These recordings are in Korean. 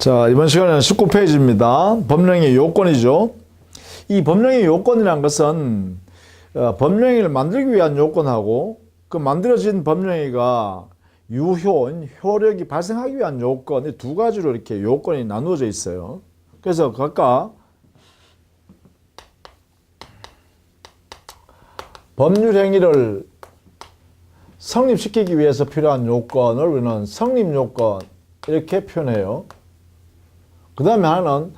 자, 이번 시간에는 19페이지입니다. 법령의 요건이죠. 이 법령의 요건이라는 것은 법령을 만들기 위한 요건하고 그 만들어진 법령이가 효력이 발생하기 위한 요건, 이 두 가지로 이렇게 요건이 나누어져 있어요. 그래서 각각 법률 행위를 성립시키기 위해서 필요한 요건을 우리는 성립요건 이렇게 표현해요. 그 다음에 하나는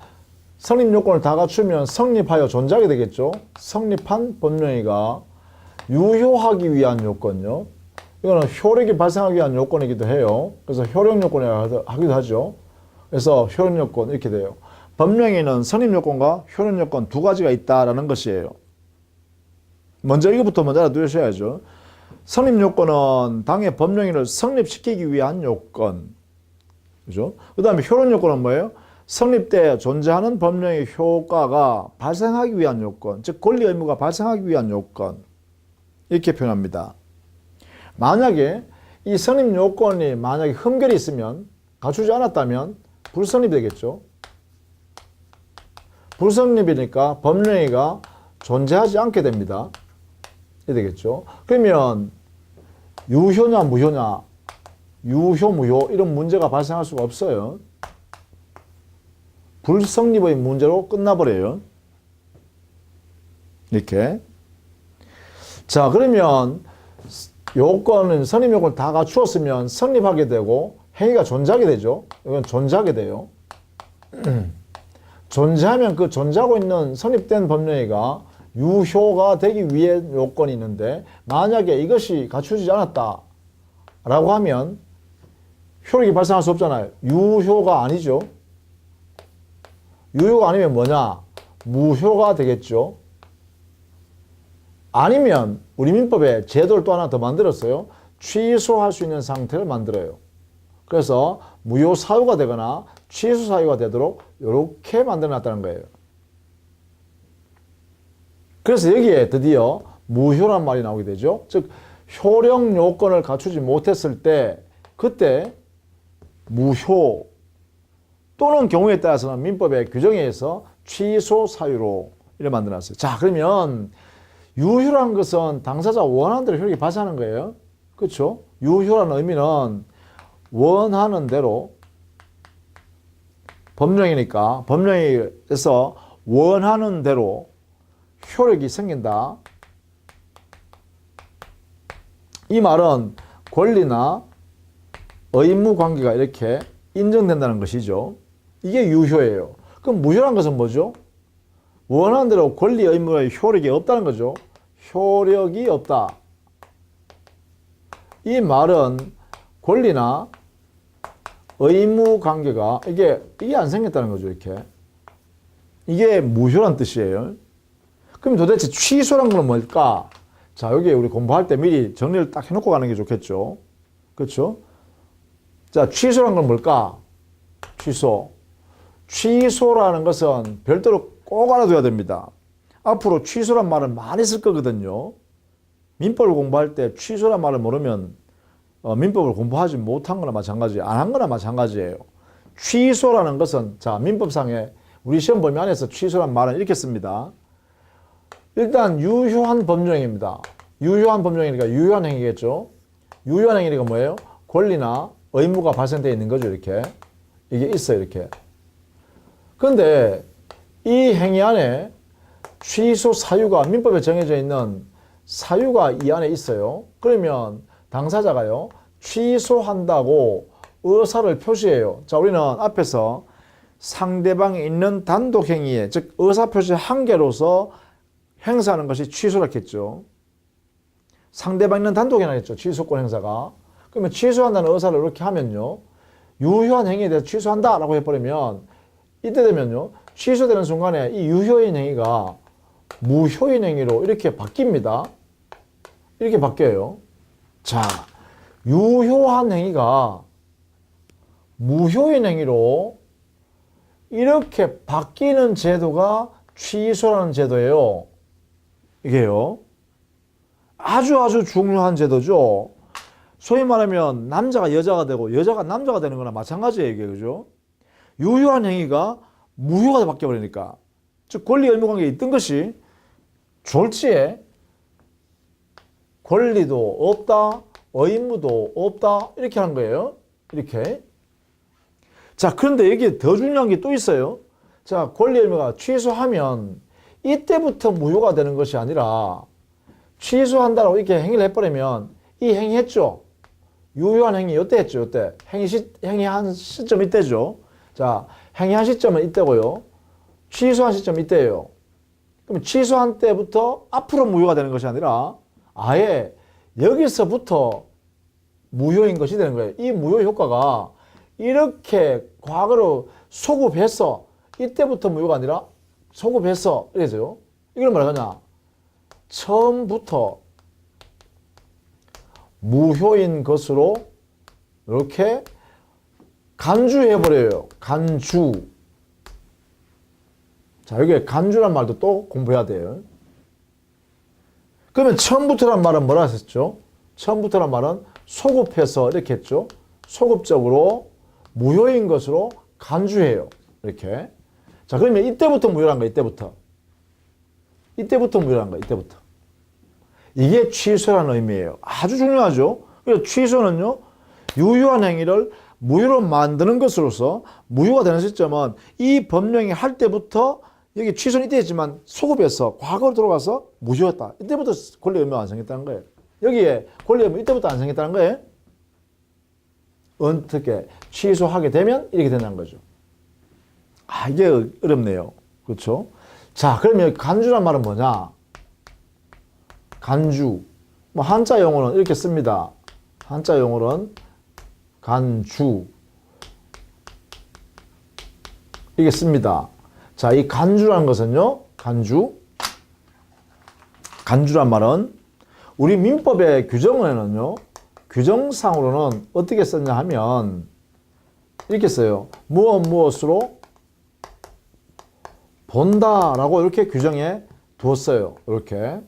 성립요건을 다 갖추면 성립하여 존재하게 되겠죠. 성립한 법령이가 유효하기 위한 요건요. 이거는 효력이 발생하기 위한 요건이기도 해요. 그래서 효력요건이라고 하기도 하죠. 그래서 효력요건 이렇게 돼요. 법령에는 성립요건과 효력요건 두 가지가 있다라는 것이에요. 먼저 이것부터 먼저 알아두셔야죠. 성립요건은 당의 법령을 성립시키기 위한 요건. 그죠? 그 다음에 효력요건은 뭐예요? 성립 때 존재하는 법령의 효과가 발생하기 위한 요건, 즉 권리 의무가 발생하기 위한 요건, 이렇게 표현합니다. 만약에 이 성립 요건이 만약에 흠결이 있으면, 갖추지 않았다면 불성립이 되겠죠. 불성립이니까 법령이가 존재하지 않게 됩니다. 이렇게 되겠죠. 그러면 유효냐 무효냐, 유효 무효 이런 문제가 발생할 수가 없어요. 불성립의 문제로 끝나버려요. 이렇게. 자, 그러면 요건은 성립 요건을 다 갖추었으면 성립하게 되고 행위가 존재하게 되죠. 이건 존재하게 돼요. 존재하면 그 존재하고 있는 성립된 법령이가 유효가 되기 위해 요건이 있는데 만약에 이것이 갖추지 않았다 라고 하면 효력이 발생할 수 없잖아요. 유효가 아니죠. 유효가 아니면 뭐냐? 무효가 되겠죠. 아니면 우리 민법에 제도를 또 하나 더 만들었어요. 취소할 수 있는 상태를 만들어요. 그래서 무효 사유가 되거나 취소 사유가 되도록 이렇게 만들어놨다는 거예요. 그래서 여기에 드디어 무효란 말이 나오게 되죠. 즉 효력 요건을 갖추지 못했을 때 그때 무효 또는 경우에 따라서는 민법의 규정에 의해서 취소 사유로 이렇게 만들어놨어요. 자, 그러면 유효라는 것은 당사자 원하는 대로 효력이 발생하는 거예요. 그렇죠? 유효라는 의미는 원하는 대로 법령이니까 법령에서 원하는 대로 효력이 생긴다. 이 말은 권리나 의무 관계가 이렇게 인정된다는 것이죠. 이게 유효예요. 그럼 무효란 것은 뭐죠? 원하는 대로 권리 의무의 효력이 없다는 거죠. 효력이 없다. 이 말은 권리나 의무 관계가 이게 안 생겼다는 거죠. 이렇게. 이게 무효란 뜻이에요. 그럼 도대체 취소란 건 뭘까? 자, 여기 우리 공부할 때 미리 정리를 딱 해놓고 가는 게 좋겠죠. 그렇죠? 자, 취소란 건 뭘까? 취소. 취소라는 것은 별도로 꼭 알아둬야 됩니다. 앞으로 취소란 말을 많이 쓸 거거든요. 민법을 공부할 때 취소란 말을 모르면 민법을 공부하지 못한 거나 마찬가지, 안 한 거나 마찬가지예요. 취소라는 것은 자, 민법상에 우리 시험 범위 안에서 취소란 말은 이렇게 씁니다. 일단 유효한 법령입니다. 유효한 법령이니까 유효한 행위겠죠. 유효한 행위가 뭐예요? 권리나 의무가 발생되어 있는 거죠. 이렇게. 이게 있어요. 이렇게. 그런데 이 행위 안에 취소 사유가 민법에 정해져 있는 사유가 이 안에 있어요. 그러면 당사자가요. 취소한다고 의사를 표시해요. 자, 우리는 앞에서 상대방이 있는 단독 행위에 즉 의사표시 한 개로서 행사하는 것이 취소라 했죠. 상대방 있는 단독 행위겠죠. 취소권 행사가. 그러면 취소한다는 의사를 이렇게 하면요. 유효한 행위에 대해서 취소한다라고 해버리면 이때 되면요. 취소되는 순간에 이 유효인 행위가 무효인 행위로 이렇게 바뀝니다. 이렇게 바뀌어요. 자, 유효한 행위가 무효인 행위로 이렇게 바뀌는 제도가 취소라는 제도예요. 이게요. 아주 중요한 제도죠. 소위 말하면 남자가 여자가 되고 여자가 남자가 되는 거나 마찬가지예요. 이게, 그죠? 유효한 행위가 무효가 바뀌어버리니까. 즉 권리 의무 관계에 있던 것이 졸지에 권리도 없다, 의무도 없다 이렇게 하는 거예요. 이렇게. 자, 그런데 여기에 더 중요한 게 또 있어요. 자, 권리 의무가 취소하면 이때부터 무효가 되는 것이 아니라 취소한다라고 이렇게 행위를 해버리면 이 행위 했죠. 유효한 행위 이때 했죠. 이때 행위한 시점 이때죠. 자, 행위한 시점은 이때고요. 취소한 시점 이때예요. 그럼 취소한 때부터 앞으로 무효가 되는 것이 아니라 아예 여기서부터 무효인 것이 되는 거예요. 이 무효 효과가 이렇게 과거로 소급해서 이때부터 무효가 아니라 소급해서 이래서요. 이걸 뭐라하냐? 처음부터 무효인 것으로 이렇게 간주해버려요. 간주. 자, 여기에 간주란 말도 또 공부해야 돼요. 그러면 처음부터란 말은 뭐라 했었죠? 처음부터란 말은 소급해서 이렇게 했죠. 소급적으로 무효인 것으로 간주해요. 이렇게. 자, 그러면 이때부터 무효란 거야, 이때부터. 이때부터 무효란 거야, 이때부터. 이게 취소라는 의미예요. 아주 중요하죠. 그래서 취소는요, 유효한 행위를 무효로 만드는 것으로서 무효가 되는 시점은 이 법령이 할 때부터 여기 취소는 이때 했지만 소급해서 과거로 돌아가서 무효였다. 이때부터 권리 의무가 안 생겼다는 거예요. 여기에 권리 의무 이때부터 안 생겼다는 거예요. 어떻게 취소하게 되면 이렇게 된다는 거죠. 아, 이게 어렵네요. 그렇죠? 자, 그러면 간주란 말은 뭐냐? 간주. 뭐 한자 용어는 이렇게 씁니다. 한자 용어는 간주. 이게 씁니다. 자, 이 간주라는 것은요, 간주란 말은 우리 민법의 규정에는요, 규정상으로는 어떻게 썼냐 하면 이렇게 써요. 무엇으로 본다라고 이렇게 규정해 두었어요. 이렇게.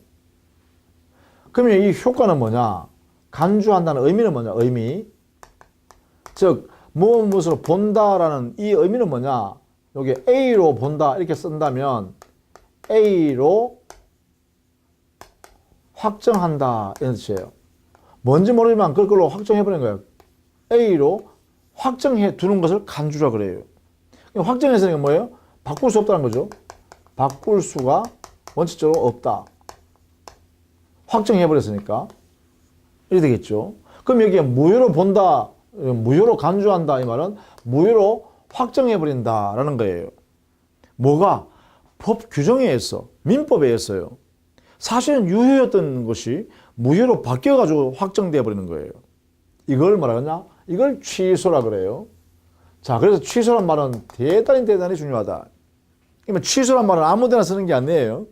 그러면 이 효과는 뭐냐? 간주한다는 의미는 뭐냐? 의미. 즉, 무엇으로 본다라는 이 의미는 뭐냐? 여기 A로 본다 이렇게 쓴다면 A로 확정한다 이런 뜻이에요. 뭔지 모르지만 그걸로 확정해버리는 거예요. A로 확정해 두는 것을 간주라 그래요. 확정해서는 뭐예요? 바꿀 수 없다는 거죠. 바꿀 수가 원칙적으로 없다. 확정해버렸으니까 이렇게 되겠죠. 그럼 여기에 무효로 본다, 무효로 간주한다 이 말은 무효로 확정해버린다라는 거예요. 뭐가? 법 규정에 의해서, 민법에 의해서요. 사실은 유효였던 것이 무효로 바뀌어가지고 확정되어 버리는 거예요. 이걸 뭐라냐? 이걸 취소라 그래요. 자, 그래서 취소란 말은 대단히 중요하다. 그러면 취소란 말은 아무데나 쓰는 게 아니에요.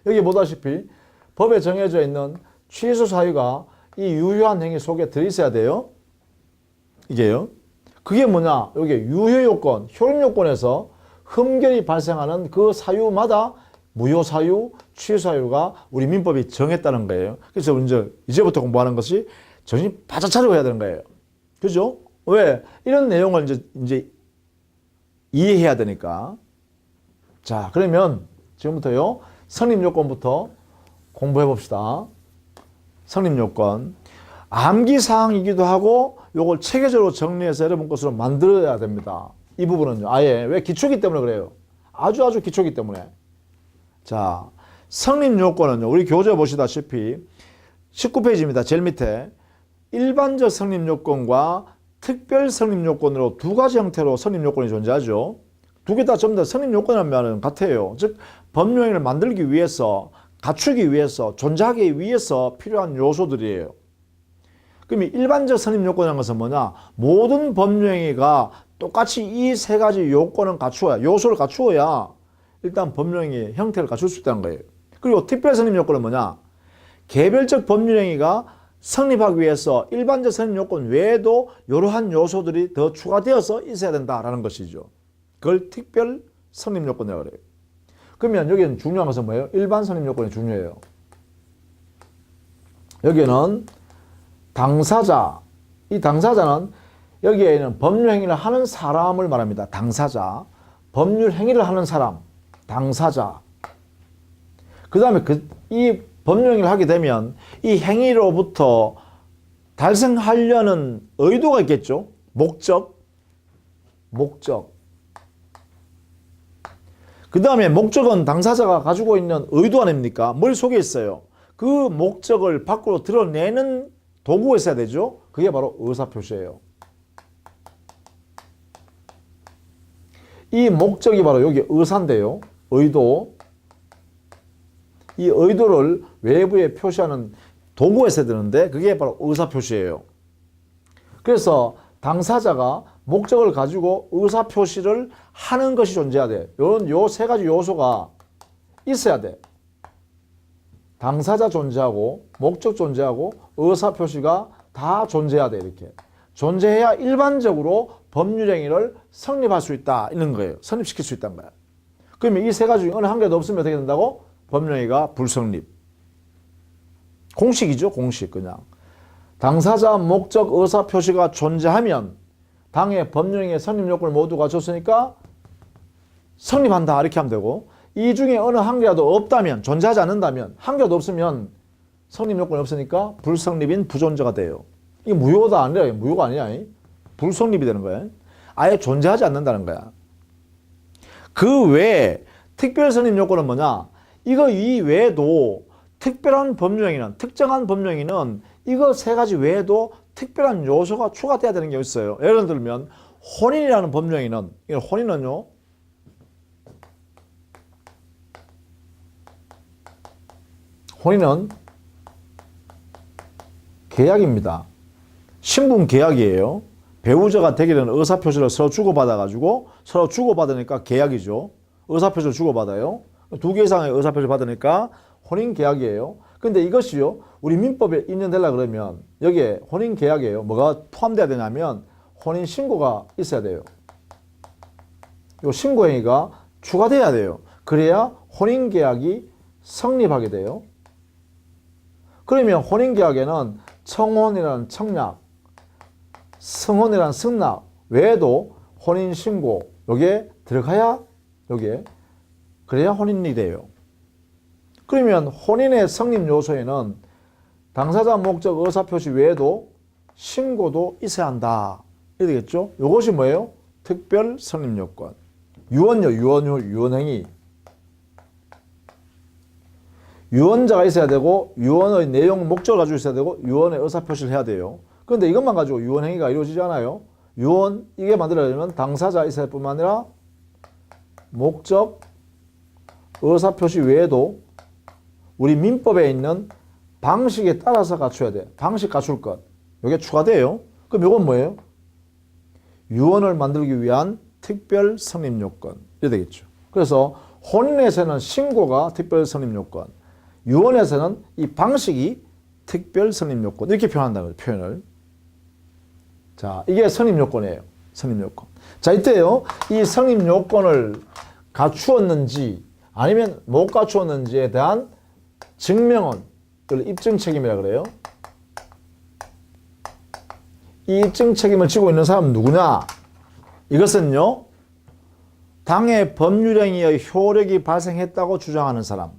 여기 보다시피 법에 정해져 있는 취소 사유가 이 유효한 행위 속에 들어있어야 돼요. 이게요. 그게 뭐냐? 여기 유효 요건, 효력 요건에서 흠결이 발생하는 그 사유마다 무효 사유, 취소 사유가 우리 민법이 정했다는 거예요. 그래서 이제부터 공부하는 것이 정신 바짝 차리고 해야 되는 거예요. 그죠? 왜? 이런 내용을 이제 이해해야 되니까. 자, 그러면 지금부터요, 성립요건부터 공부해 봅시다. 성립요건. 암기사항이기도 하고, 요걸 체계적으로 정리해서 여러분 것으로 만들어야 됩니다. 이 부분은요. 아예. 왜? 기초기 때문에 그래요. 아주 기초기 때문에. 자, 성립요건은요. 우리 교재 보시다시피 19페이지입니다. 제일 밑에. 일반적 성립요건과 특별 성립요건으로 두 가지 형태로 성립요건이 존재하죠. 두 개 다 전부 다 성립요건이라는 말은 같아요. 즉, 법령을 만들기 위해서, 갖추기 위해서, 존재하기 위해서 필요한 요소들이에요. 그럼 일반적 성립요건이라는 것은 뭐냐? 모든 법령행위가 똑같이 이 세 가지 요건을 갖추어야, 요소를 갖추어야 일단 법령행위 형태를 갖출 수 있다는 거예요. 그리고 특별 성립요건은 뭐냐? 개별적 법률행위가 성립하기 위해서 일반적 성립요건 외에도 이러한 요소들이 더 추가되어서 있어야 된다라는 것이죠. 그걸 특별 성립요건이라고 그래요. 그러면 여기는 중요한 것은 뭐예요? 일반 성립요건이 중요해요. 여기는 당사자, 이 당사자는 여기에는 법률 행위를 하는 사람을 말합니다. 당사자. 법률 행위를 하는 사람. 당사자. 그 다음에 이 법률 행위를 하게 되면 이 행위로부터 달성하려는 의도가 있겠죠. 목적. 그 다음에 목적은 당사자가 가지고 있는 의도 아닙니까? 머릿속에 있어요. 그 목적을 밖으로 드러내는 도구가 있어야 되죠. 그게 바로 의사표시예요. 이 목적이 바로 여기 의사인데요. 의도. 이 의도를 외부에 표시하는 도구가 있어야 되는데 그게 바로 의사표시예요. 그래서 당사자가 목적을 가지고 의사표시를 하는 것이 존재해야 돼. 요 세 가지 요소가 있어야 돼. 당사자 존재하고 목적 존재하고 의사표시가 다 존재해야 돼. 이렇게 존재해야 일반적으로 법률행위를 성립할 수 있다 이런 거예요. 성립시킬 수 있다는 거야. 그러면 이 세 가지 중에 어느 한 개도 없으면 어떻게 된다고? 법률행위가 불성립. 공식이죠. 공식. 그냥 당사자 목적 의사표시가 존재하면 당의 법률행위의 성립 요건을 모두 갖췄으니까 성립한다 이렇게 하면 되고, 이 중에 어느 한 개라도 없다면, 존재하지 않는다면, 한 개라도 없으면 성립 요건이 없으니까 불성립인 부존재가 돼요. 이게 무효가 아니라, 무효가 아니야. 불성립이 되는 거야. 아예 존재하지 않는다는 거야. 그 외에 특별 성립 요건은 뭐냐? 이거 이외에도 특별한 법률행위는, 특정한 법률행위는 이거 세 가지 외에도 특별한 요소가 추가돼야 되는 게 있어요. 예를 들면 혼인이라는 법률행위는, 혼인은요, 혼인은 계약입니다. 신분 계약이에요. 배우자가 되게 되는 의사표시를 서로 주고받아가지고, 서로 주고받으니까 계약이죠. 의사표시를 주고받아요. 두 개 이상의 의사표시를 받으니까 혼인계약이에요. 근데 이것이요, 우리 민법에 인정되려고 그러면 여기에 혼인계약이에요. 뭐가 포함돼야 되냐면 혼인신고가 있어야 돼요. 요 신고행위가 추가돼야 돼요. 그래야 혼인계약이 성립하게 돼요. 그러면 혼인계약에는 청혼이라는 청약, 승혼이라는 승낙 외에도 혼인신고 요게 들어가야 요게 그래야 혼인이 돼요. 그러면 혼인의 성립 요소에는 당사자 목적 의사표시 외에도 신고도 있어야 한다. 이렇게 되겠죠? 이것이 뭐예요? 특별 성립 요건. 유언요, 유언행위. 유언자가 있어야 되고, 유언의 내용, 목적을 가지고 있어야 되고, 유언의 의사표시를 해야 돼요. 그런데 이것만 가지고 유언행위가 이루어지지 않아요. 유언, 이게 만들어지면 당사자 있어야 할 뿐만 아니라 목적, 의사표시 외에도 우리 민법에 있는 방식에 따라서 갖춰야 돼. 방식 갖출 것. 이게 추가돼요. 그럼 이건 뭐예요? 유언을 만들기 위한 특별 성립 요건. 이래 되겠죠. 그래서 혼인에서는 신고가 특별 성립 요건, 유언에서는 이 방식이 특별 성립 요건. 이렇게 표현한다는 거예요. 표현을. 자, 이게 성립 요건이에요. 성립 요건. 자, 이때요, 이 성립 요건을 갖추었는지 아니면 못 갖추었는지에 대한 증명은 이걸 입증 책임이라 그래요. 이 입증 책임을 지고 있는 사람은 누구냐? 이것은요, 당의 법률행위의 효력이 발생했다고 주장하는 사람.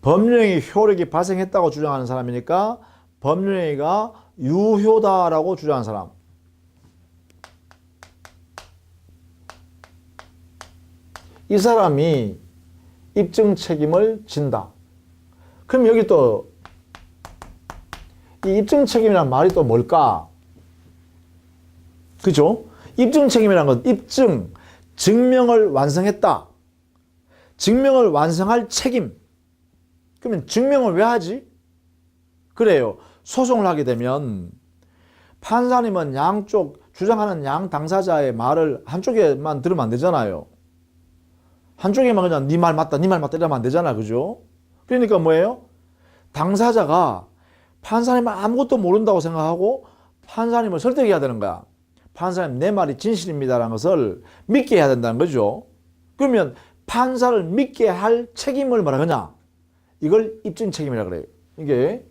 법률행위 효력이 발생했다고 주장하는 사람이니까 법률행위가 유효다라고 주장하는 사람. 이 사람이 입증 책임을 진다. 그럼 여기 또 이 입증 책임이란 말이 또 뭘까? 그죠? 입증 책임이란 건 입증, 증명을 완성했다. 증명을 완성할 책임. 그러면 증명을 왜 하지? 그래요. 소송을 하게 되면 판사님은 양쪽 주장하는 양 당사자의 말을 한쪽에만 들으면 안 되잖아요. 한쪽에만 그냥 네 말 맞다, 네 말 맞다 이러면 안 되잖아. 그죠? 그러니까 뭐예요? 당사자가 판사님은 아무것도 모른다고 생각하고 판사님을 설득해야 되는 거야. 판사님 내 말이 진실입니다라는 것을 믿게 해야 된다는 거죠. 그러면 판사를 믿게 할 책임을 뭐라 그러냐? 이걸 입증 책임이라 그래요. 이게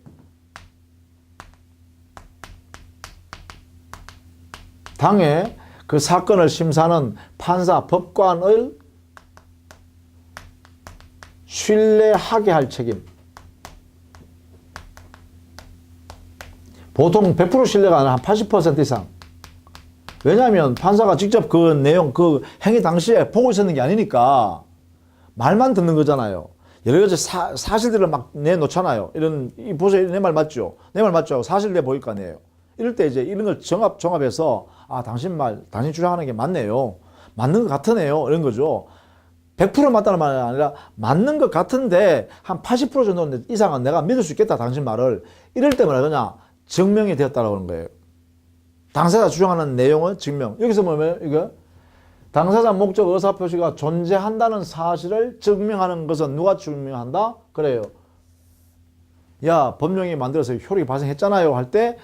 당의 그 사건을 심사하는 판사, 법관을 신뢰하게 할 책임. 보통 100% 신뢰가 아니라 한 80% 이상. 왜냐하면 판사가 직접 그 내용, 그 행위 당시에 보고 있었는 게 아니니까 말만 듣는 거잖아요. 여러 가지 사실들을 막 내놓잖아요. 이 보세요. 내 말 맞죠? 내 말 맞죠? 사실 내보일 거 아니에요. 이럴 때 이제 이런 걸 종합해서, 아, 당신 주장하는 게 맞네요. 맞는 것 같으네요. 이런 거죠. 100% 맞다는 말이 아니라 맞는 것 같은데 한 80% 정도 이상은 내가 믿을 수 있겠다. 당신 말을. 이럴 때 뭐라 그러냐? 증명이 되었다라고 하는 거예요. 당사자 주장하는 내용은 증명. 여기서 뭐예요? 이거 당사자 목적 의사표시가 존재한다는 사실을 증명하는 것은 누가 증명한다? 그래요. 야, 법령이 만들어서 효력이 발생했잖아요. 할 때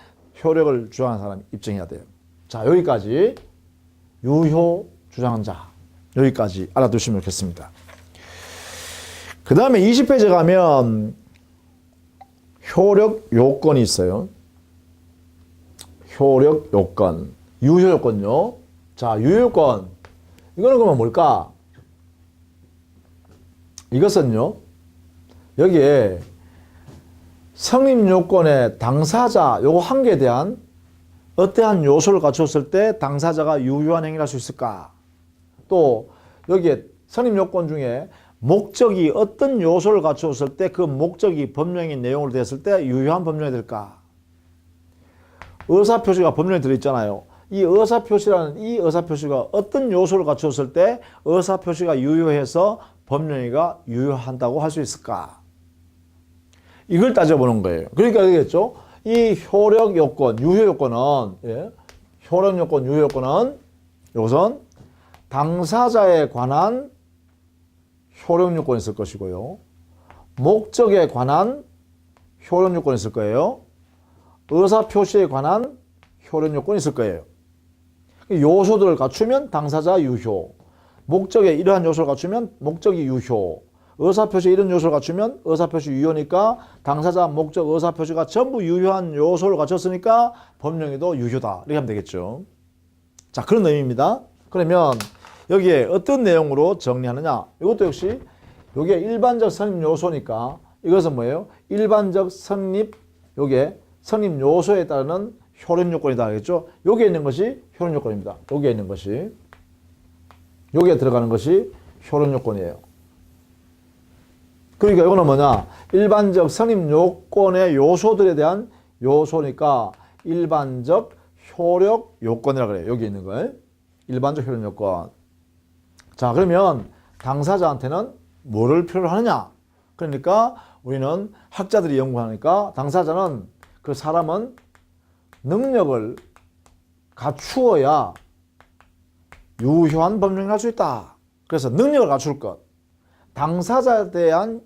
효력을 주장하는 사람이 입증해야 돼요. 자, 여기까지 유효 주장한 자. 여기까지 알아두시면 좋겠습니다. 그 다음에 20페이지 가면 효력 요건이 있어요. 효력 요건. 유효 요건요. 자, 유효 요건. 이거는 그러면 뭘까? 이것은요, 여기에 성립 요건의 당사자 요거 한 개에 대한 어떠한 요소를 갖췄을 때 당사자가 유효한 행위를 할 수 있을까? 또 여기에 성립 요건 중에 목적이 어떤 요소를 갖췄을 때 그 목적이 법령의 내용으로 됐을 때 유효한 법령이 될까? 의사표시가 법령에 들어있잖아요. 이 의사표시가 어떤 요소를 갖췄을 때 의사표시가 유효해서 법령이가 유효한다고 할 수 있을까? 이걸 따져보는 거예요. 그러니까 알겠죠? 이 효력 요건, 유효 요건은, 예? 효력 요건, 유효 요건은 이것은 당사자에 관한 효력 요건이 있을 것이고요. 목적에 관한 효력 요건이 있을 거예요. 의사표시에 관한 효력 요건이 있을 거예요. 요소들을 갖추면 당사자 유효, 목적에 이러한 요소를 갖추면 목적이 유효, 의사표시에 이런 요소를 갖추면 의사표시 유효니까 당사자, 목적, 의사표시가 전부 유효한 요소를 갖췄으니까 법령에도 유효다. 이렇게 하면 되겠죠. 자, 그런 의미입니다. 그러면 여기에 어떤 내용으로 정리하느냐? 이것도 역시 이게 일반적 성립 요소니까 이것은 뭐예요? 일반적 성립, 요게 성립 요소에 따르는 효력 요건이다. 알겠죠? 여기에 있는 것이 효력 요건입니다. 여기에 있는 것이. 여기에 들어가는 것이 효력 요건이에요. 그러니까 이거는 뭐냐? 일반적 성립 요건의 요소들에 대한 요소니까 일반적 효력 요건이라고 그래요. 여기 있는 거예요. 일반적 효력 요건. 자, 그러면 당사자한테는 뭐를 필요로 하느냐? 그러니까 우리는 학자들이 연구하니까 당사자는 그 사람은 능력을 갖추어야 유효한 법령을 할 수 있다. 그래서 능력을 갖출 것. 당사자에 대한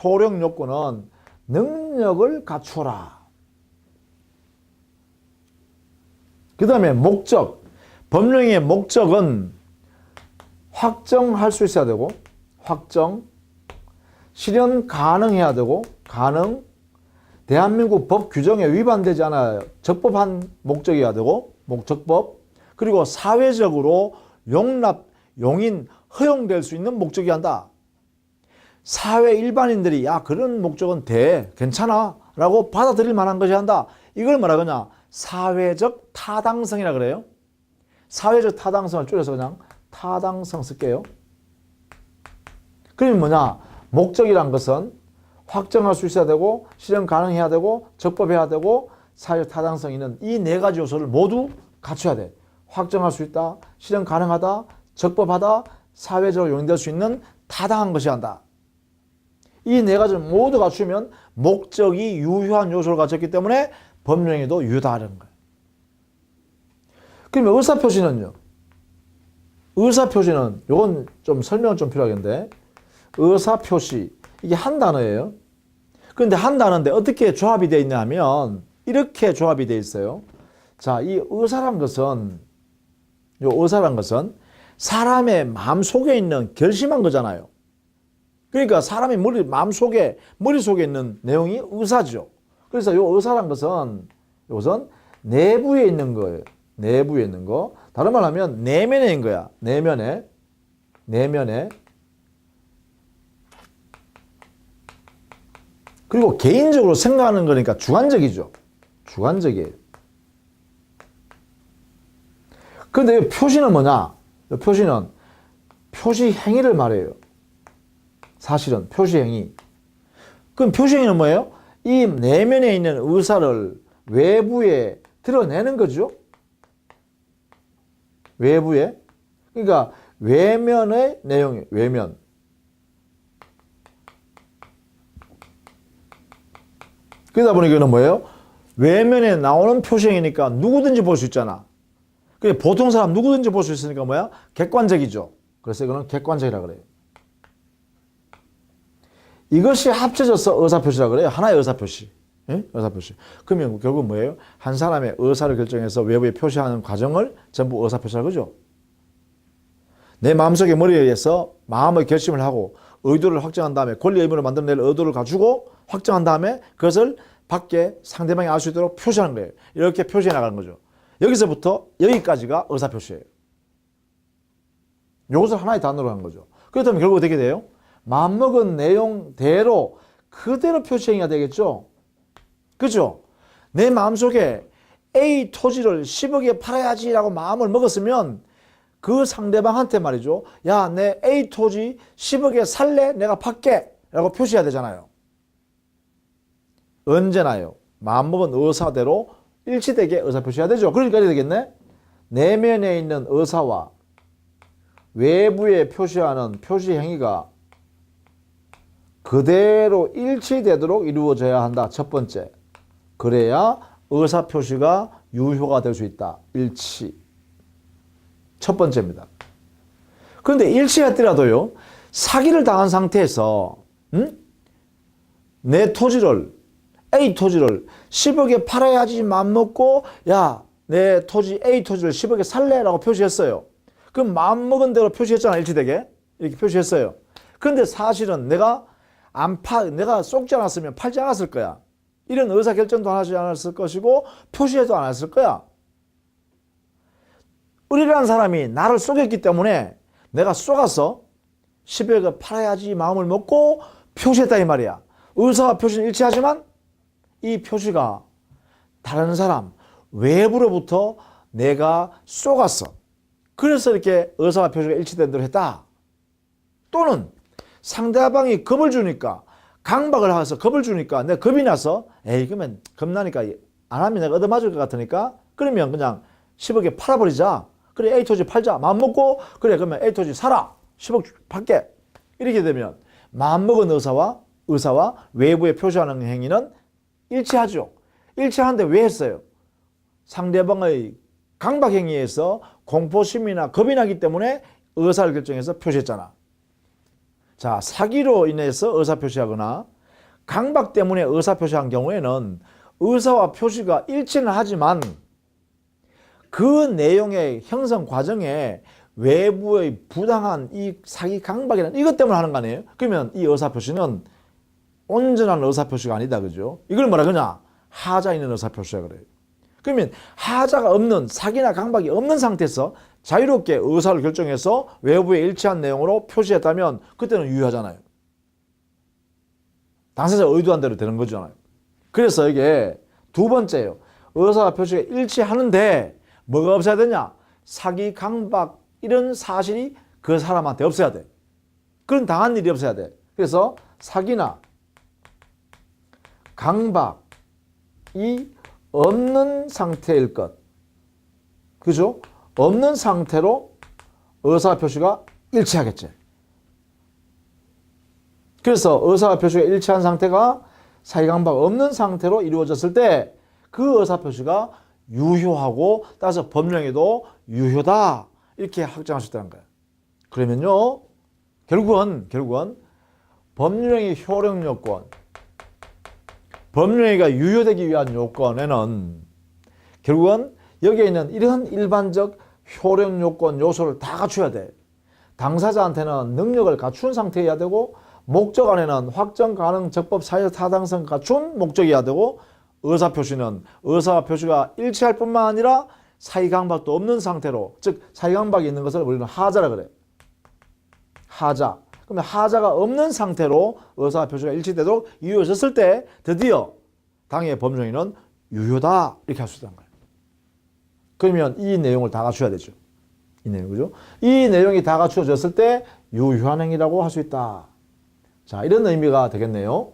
효력 요건은 능력을 갖추어라. 그 다음에 목적. 법령의 목적은 확정할 수 있어야 되고, 확정, 실현 가능해야 되고, 가능, 대한민국 법 규정에 위반되지 않아요. 적법한 목적이어야 되고, 적법, 그리고 사회적으로 용납, 용인, 허용될 수 있는 목적이어야 한다. 사회 일반인들이 야, 그런 목적은 괜찮아 라고 받아들일 만한 것이 한다. 이걸 뭐라 그러냐? 사회적 타당성이라 그래요. 사회적 타당성을 줄여서 그냥 타당성 쓸게요. 그러면 뭐냐? 목적이란 것은 확정할 수 있어야 되고, 실현 가능해야 되고, 적법해야 되고, 사회적 타당성 있는 이 네 가지 요소를 모두 갖춰야 돼. 확정할 수 있다, 실현 가능하다, 적법하다, 사회적으로 용인될 수 있는 타당한 것이 한다. 이 네 가지를 모두 갖추면 목적이 유효한 요소를 갖췄기 때문에 법령에도 유효하다는 거예요. 그러면 의사표시는요? 의사표시는 이건 좀 설명은 좀 필요하겠는데, 의사표시 이게 한 단어예요. 그런데 한 단어인데 어떻게 조합이 되어 있냐 하면 이렇게 조합이 되어 있어요. 자, 이 의사란 것은 사람의 마음속에 있는 결심한 거잖아요. 그러니까 사람의 머릿속에 있는 내용이 의사죠. 그래서 이 의사란 것은 이것은 내부에 있는 거예요. 내부에 있는 거. 다른 말 하면 내면에인 거야. 내면에. 그리고 개인적으로 생각하는 거니까 주관적이죠. 주관적이에요. 그런데 표시는 뭐냐? 표시는 표시 행위를 말해요. 사실은 표시 행위. 그럼 표시 행위는 뭐예요? 이 내면에 있는 의사를 외부에 드러내는 거죠. 외부에. 그러니까 외면의 내용이에요. 외면. 그러다 보니까 이거는 뭐예요? 외면에 나오는 표시행위니까 누구든지 볼 수 있잖아. 그게 보통 사람 누구든지 볼 수 있으니까 뭐야? 객관적이죠. 그래서 이거는 객관적이라 그래요. 이것이 합쳐져서 의사표시라 그래요. 하나의 의사표시. 예? 의사표시. 그러면 결국 뭐예요? 한 사람의 의사를 결정해서 외부에 표시하는 과정을 전부 의사표시라 그러죠. 내 마음속에 머리에 의해서 마음의 결심을 하고 의도를 확정한 다음에 권리 의무를 만들어낼 의도를 가지고 확정한 다음에 그것을 밖에 상대방이 알 수 있도록 표시하는 거예요. 이렇게 표시해 나가는 거죠. 여기서부터 여기까지가 의사표시예요. 이것을 하나의 단어로 하는 거죠. 그렇다면 결국 어떻게 돼요? 마음먹은 내용대로 그대로 표시행위가 되겠죠. 그죠? 내 마음속에 A 토지를 10억에 팔아야지라고 마음을 먹었으면 그 상대방한테 말이죠. 야, 내 A 토지 10억에 살래? 내가 팔게 라고 표시해야 되잖아요. 언제나요. 마음먹은 의사대로 일치되게 의사표시해야 되죠. 그러니까 이렇게 되겠네. 내면에 있는 의사와 외부에 표시하는 표시 행위가 그대로 일치되도록 이루어져야 한다. 첫 번째. 그래야 의사표시가 유효가 될 수 있다. 일치. 첫 번째입니다. 그런데 일치했더라도요. 사기를 당한 상태에서 내 토지를 A 토지를 10억에 팔아야지 맘먹고 야, 내 토지 A 토지를 10억에 살래? 라고 표시했어요. 그럼 마음먹은 대로 표시했잖아. 일치되게. 이렇게 표시했어요. 그런데 사실은 내가 내가 쏟지 않았으면 팔지 않았을 거야. 이런 의사결정도 하지 않았을 것이고 표시해도 않았을 거야. 을이라는 사람이 나를 속였기 때문에 내가 속아서 10억을 팔아야지 마음을 먹고 표시했다 이 말이야. 의사와 표시는 일치하지만 이 표시가 다른 사람 외부로부터 내가 속았어. 그래서 이렇게 의사와 표시가 일치된 대로 했다. 또는 상대방이 겁을 주니까 강박을 해서 겁을 주니까 내가 겁이 나서 에이 그러면 겁나니까 안 하면 내가 얻어맞을 것 같으니까 그러면 그냥 10억에 팔아버리자. 그래 A 토지 팔자. 마음먹고 그래 그러면 A 토지 사라. 10억 팔게. 이렇게 되면 마음먹은 의사와 외부에 표시하는 행위는 일치하죠. 일치하는데 왜 했어요? 상대방의 강박행위에서 공포심이나 겁이 나기 때문에 의사를 결정해서 표시했잖아. 자, 사기로 인해서 의사표시하거나 강박 때문에 의사표시한 경우에는 의사와 표시가 일치는 하지만 그 내용의 형성 과정에 외부의 부당한 이 사기 강박이라는 이것 때문에 하는 거 아니에요? 그러면 이 의사표시는 온전한 의사표시가 아니다. 그죠? 이걸 뭐라 그러냐? 하자 있는 의사표시라 그래요. 그러면 하자가 없는 사기나 강박이 없는 상태에서 자유롭게 의사를 결정해서 외부에 일치한 내용으로 표시했다면 그때는 유효하잖아요. 당사자가 의도한 대로 되는 거잖아요. 그래서 이게 두 번째예요. 의사와 표시가 일치하는데 뭐가 없어야 되냐? 사기, 강박 이런 사실이 그 사람한테 없어야 돼. 그런 당한 일이 없어야 돼. 그래서 사기나 강박이 없는 상태일 것. 그죠? 없는 상태로 의사와 표시가 일치하겠지. 그래서 의사와 표시가 일치한 상태가 사기 강박 없는 상태로 이루어졌을 때 그 의사 표시가 유효하고 따라서 법령에도 유효다. 이렇게 확정할 수 있다는 거예요. 그러면요. 결국은 법령의 효력 요건, 법령회가 유효되기 위한 요건에는 결국은 여기에 있는 이런 일반적 효력 요건 요소를 다 갖춰야 돼. 당사자한테는 능력을 갖춘 상태여야 되고 목적 안에는 확정 가능 적법 사유 타당성 갖춘 목적이어야 되고 의사표시는 의사와 표시가 일치할 뿐만 아니라 사이강박도 없는 상태로, 즉 사이강박이 있는 것을 우리는 하자라 그래. 하자. 그러면 하자가 없는 상태로 의사 표시가 일치되도록 이루어졌을 때 드디어 당의 법령에는 유효다 이렇게 할 수 있다는 거예요. 그러면 이 내용을 다 갖춰야 되죠. 이 내용, 그죠? 이 내용이 다 갖추어졌을 때 유효한 행위라고 할 수 있다. 자, 이런 의미가 되겠네요.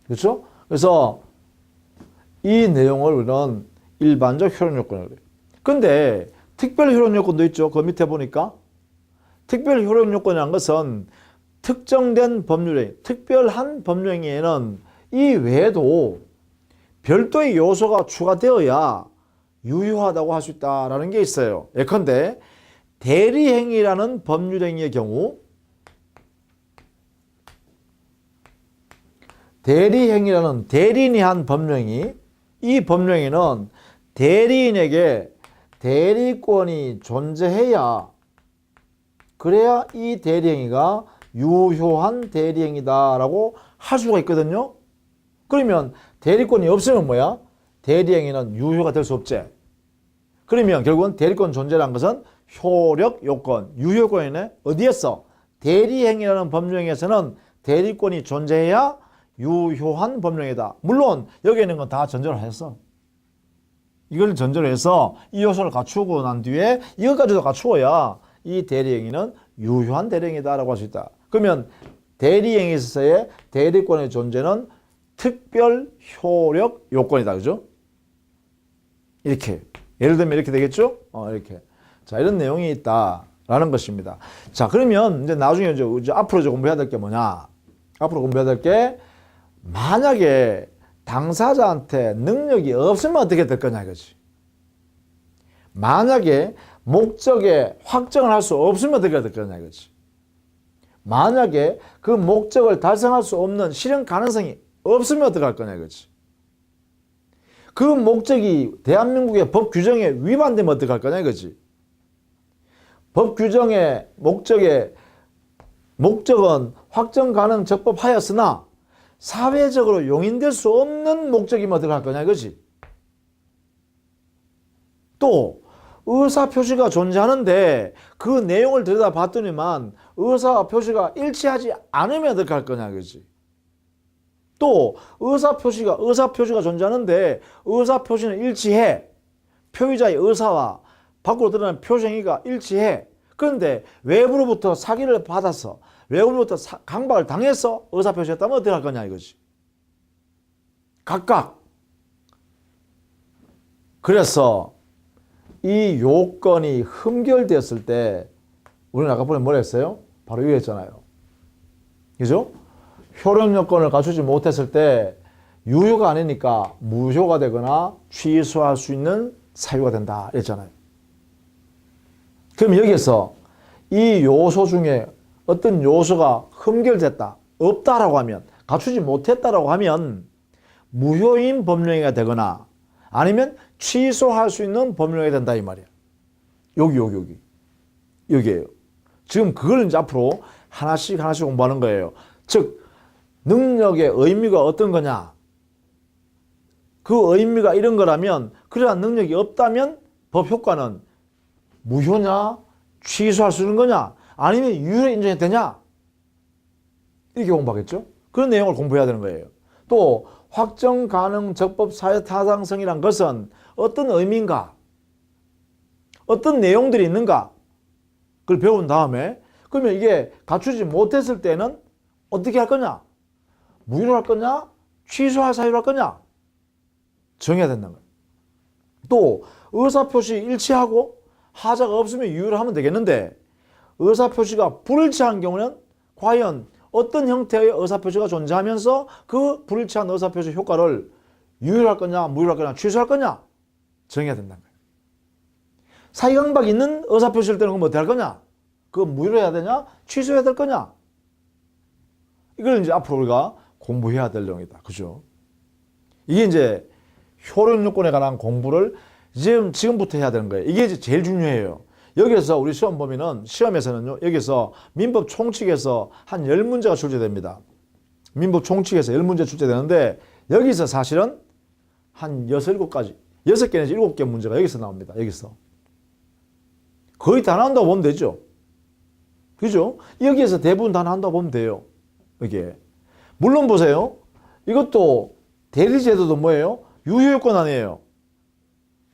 그렇죠? 그래서 이 내용을 우리는 일반적 효력 요건이라고 그래요. 근데 특별 효력 요건도 있죠. 그 밑에 보니까 특별 효력 요건이라는 것은 특정된 법률행, 특별한 법령행위에는 이 외에도 별도의 요소가 추가되어야 유효하다고 할 수 있다라는 게 있어요. 예컨대 대리행위라는 법률행위의 경우, 대리행위라는 대리인이 한 법령이, 이 법령에는 대리인에게 대리권이 존재해야, 그래야 이 대리행위가 유효한 대리행위다라고 할 수가 있거든요. 그러면 대리권이 없으면 뭐야? 대리행위는 유효가 될 수 없지. 그러면 결국은 대리권 존재라는 것은 효력 요건, 유효권이네. 어디에서? 대리행위라는 법령에서는 대리권이 존재해야 유효한 법령이다. 물론 여기 있는 건 다 전제로 했어. 이걸 전제로 해서 이 요소를 갖추고 난 뒤에 이것까지도 갖추어야 이 대리행위는 유효한 대리행위다라고 할 수 있다. 그러면 대리행위에서의 대리권의 존재는 특별 효력 요건이다. 그죠? 이렇게. 예를 들면 이렇게 되겠죠? 이렇게. 자, 이런 내용이 있다라는 것입니다. 자, 그러면 이제 나중에 이제 앞으로 공부해야 될 게 뭐냐? 앞으로 공부해야 될 게, 만약에 당사자한테 능력이 없으면 어떻게 될 거냐 이거지. 만약에 목적에 확정을 할 수 없으면 어떻게 될 거냐 이거지. 만약에 그 목적을 달성할 수 없는 실현 가능성이 없으면 어떻게 할 거냐 이거지. 그 목적이 대한민국의 법 규정에 위반되면 어떻게 할 거냐 이거지. 법 규정의 목적은 확정 가능 적법하였으나 사회적으로 용인될 수 없는 목적이면 어떻게 할 거냐 이거지. 또 의사표시가 존재하는데 그 내용을 들여다봤더니만 의사표시가 일치하지 않으면 어떻게 할 거냐 이거지. 또 의사표시가 존재하는데 의사표시는 일치해. 표의자의 의사와 밖으로 드러나는 표시행위가 일치해. 그런데 외부로부터 사기를 받아서, 외부로부터 강박을 당해서 의사표시했다면 어떻게 할 거냐 이거지. 각각. 그래서 이 요건이 흠결되었을 때 우리는 아까 보면 뭐라 했어요? 바로 이거 했잖아요. 그죠? 효력 요건을 갖추지 못했을 때 유효가 아니니까 무효가 되거나 취소할 수 있는 사유가 된다 했잖아요. 그럼 여기서 이 요소 중에 어떤 요소가 흠결됐다, 없다라고 하면, 갖추지 못했다라고 하면 무효인 법령이 되거나 아니면 취소할 수 있는 법령이 된다 이 말이야. 여기에요. 지금 그걸 이제 앞으로 하나씩 공부하는 거예요. 즉 능력의 의미가 어떤 거냐. 그 의미가 이런 거라면, 그러한 능력이 없다면 법 효과는 무효냐, 취소할 수 있는 거냐, 아니면 유효 인정이 되냐, 이렇게 공부하겠죠. 그런 내용을 공부해야 되는 거예요. 또 확정 가능 적법 사회 타당성이란 것은 어떤 의미인가, 어떤 내용들이 있는가, 그걸 배운 다음에 그러면 이게 갖추지 못했을 때는 어떻게 할 거냐, 무효로 할 거냐, 취소할 사유로 할 거냐 정해야 된다는 거예요. 또 의사표시 일치하고 하자가 없으면 유효를 하면 되겠는데, 의사표시가 불일치한 경우는 과연 어떤 형태의 의사표시가 존재하면서 그 불일치한 의사표시 효과를 유효로 할 거냐, 무효로 할 거냐, 취소할 거냐 정해야 된다는 거예요. 사이강박이 있는 의사표시일 때는 그럼 어떻게 할 거냐, 그거 무효로 해야 되냐, 취소해야 될 거냐, 이걸 이제 앞으로 우리가 공부해야 될 내용이다. 그죠? 이게 이제 효력 요건에 관한 공부를 지금부터 해야 되는 거예요. 이게 이제 제일 중요해요. 여기서 우리 시험 보면은, 시험에서는요, 여기서 민법 총칙에서 한 10문제가 출제됩니다. 민법 총칙에서 10문제 출제되는데, 여기서 사실은 한 6, 7가지, 6개 내지 7개 문제가 여기서 나옵니다. 여기서. 거의 다 나온다고 보면 되죠. 그죠? 여기에서 대부분 다 나온다고 보면 돼요. 이게. 물론 보세요. 이것도 대리제도도 뭐예요? 유효요건 아니에요.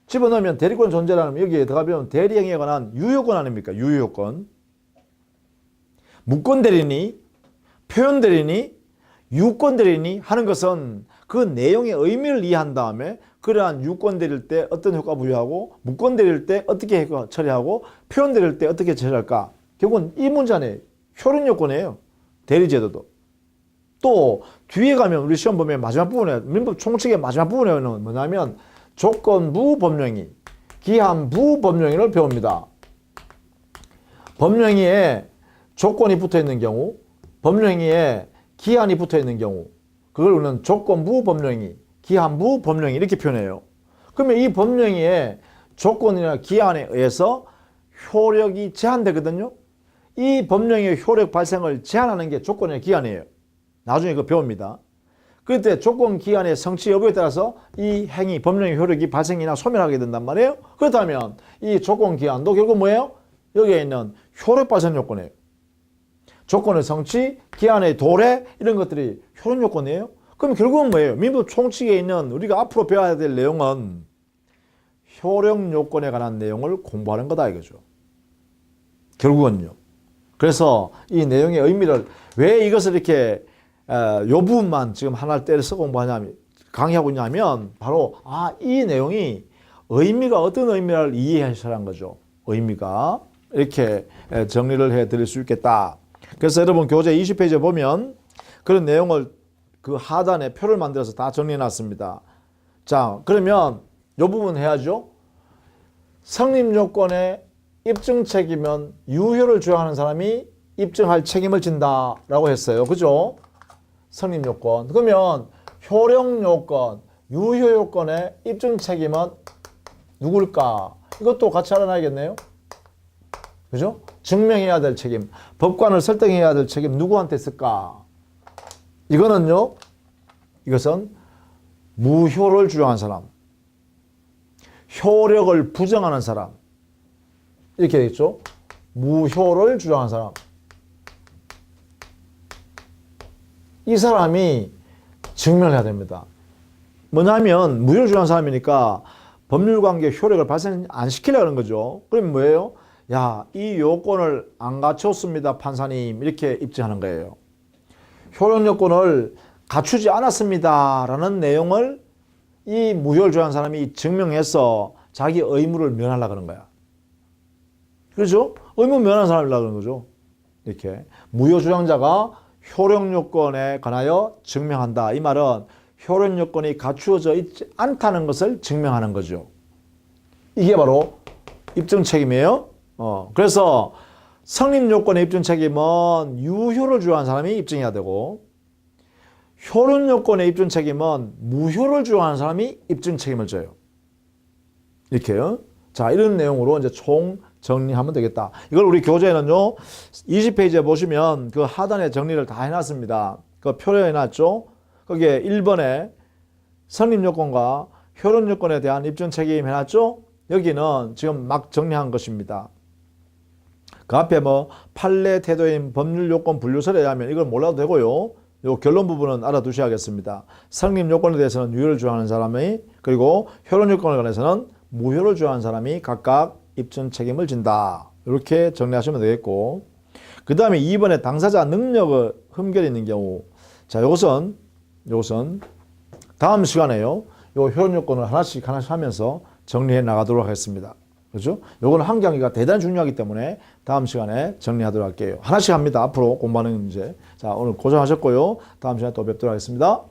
집어넣으면 대리권 존재라는 여기에 들어가면 대리행위에 관한 유효요건 아닙니까? 유효요건. 무권대리니, 표현대리니, 유권대리니 하는 것은 그 내용의 의미를 이해한 다음에 그러한 유권대리일 때 어떤 효과 부여하고 무권대리일 때 어떻게 처리하고 표현대리일 때 어떻게 처리할까? 결국은 이 문제는 효력요건이에요. 대리제도도. 또 뒤에 가면 우리 시험 보면 마지막 부분에 민법 총칙의 마지막 부분에는 뭐냐면 조건부 법령이, 기한부 법령이를 배웁니다. 법령이에 조건이 붙어 있는 경우, 법령이에 기한이 붙어 있는 경우, 그걸 우리는 조건부 법령이, 기한부 법령이 이렇게 표현해요. 그러면 이 법령이에 조건이나 기한에 의해서 효력이 제한되거든요. 이 법령의 효력 발생을 제한하는 게 조건이나 기한이에요. 나중에 그거 배웁니다. 그때 조건 기한의 성취 여부에 따라서 이 행위, 법령의 효력이 발생이나 소멸하게 된단 말이에요. 그렇다면 이 조건 기한도 결국 뭐예요? 여기에 있는 효력 발생 요건이에요. 조건의 성취, 기한의 도래 이런 것들이 효력 요건이에요. 그럼 결국은 뭐예요? 민법 총칙에 있는 우리가 앞으로 배워야 될 내용은 효력 요건에 관한 내용을 공부하는 거다 이거죠. 결국은요. 그래서 이 내용의 의미를 왜 이것을 이렇게 요 부분만 지금 하나를 때려서 공부하냐면 강의하고 있냐면 바로 이 내용이 의미가 어떤 의미를 이해하시라는 거죠. 의미가 이렇게 정리를 해드릴 수 있겠다. 그래서 여러분 교재 20페이지에 보면 그런 내용을 그 하단에 표를 만들어서 다 정리해 놨습니다. 자, 그러면 요 부분 해야죠. 성립요건의 입증 책임은 유효를 주장하는 사람이 입증할 책임을 진다라고 했어요. 그죠? 성립요건. 그러면 효력요건, 유효요건의 입증 책임은 누굴까? 이것도 같이 알아놔야겠네요. 그죠? 증명해야 될 책임, 법관을 설득해야 될 책임 누구한테 있을까? 이거는요, 이것은 무효를 주장한 사람, 효력을 부정하는 사람, 이렇게 되겠죠? 무효를 주장한 사람. 이 사람이 증명을 해야 됩니다. 뭐냐면 무효를 주장한 사람이니까 법률관계 효력을 발생 안 시키려고 하는 거죠. 그러면 뭐예요? 야, 이 요건을 안 갖췄습니다, 판사님. 이렇게 입증하는 거예요. 효력 요건을 갖추지 않았습니다 라는 내용을 이 무효를 주장한 사람이 증명해서 자기 의무를 면하려고 하는 거야. 그렇죠? 의무 면하는 사람이라고 하는 거죠. 이렇게. 무효 주장자가 효력 요건에 관하여 증명한다. 이 말은 효력 요건이 갖추어져 있지 않다는 것을 증명하는 거죠. 이게 바로 입증 책임이에요. 그래서 성립 요건의 입증 책임은 유효를 주장한 사람이 입증해야 되고, 효력 요건의 입증 책임은 무효를 주장하는 사람이 입증 책임을 져요. 이렇게요. 자, 이런 내용으로 이제 총 정리하면 되겠다. 이걸 우리 교재에는요, 20페이지에 보시면 그 하단에 정리를 다 해놨습니다. 그 표로 해놨죠. 거기에 1번에 성립 요건과 효력 요건에 대한 입증 책임 해놨죠. 여기는 지금 막 정리한 것입니다. 그 앞에 뭐 판례 태도인 법률 요건 분류설에 의하면 이걸 몰라도 되고요. 요 결론 부분은 알아두셔야겠습니다. 성립 요건에 대해서는 유효를 주장하는 사람이, 그리고 효력 요건에 관해서는 무효를 주장하는 사람이 각각 입증 책임을 진다. 이렇게 정리하시면 되겠고, 그 다음에 2번에 당사자 능력의 흠결이 있는 경우, 자, 요것은 다음 시간에요. 요 효력 요건을 하나씩 하면서 정리해 나가도록 하겠습니다. 그렇죠? 요거는 환경이가 대단히 중요하기 때문에 다음 시간에 정리하도록 할게요. 하나씩 합니다. 앞으로 공부하는 문제. 자, 오늘 고생하셨고요. 다음 시간에 또 뵙도록 하겠습니다.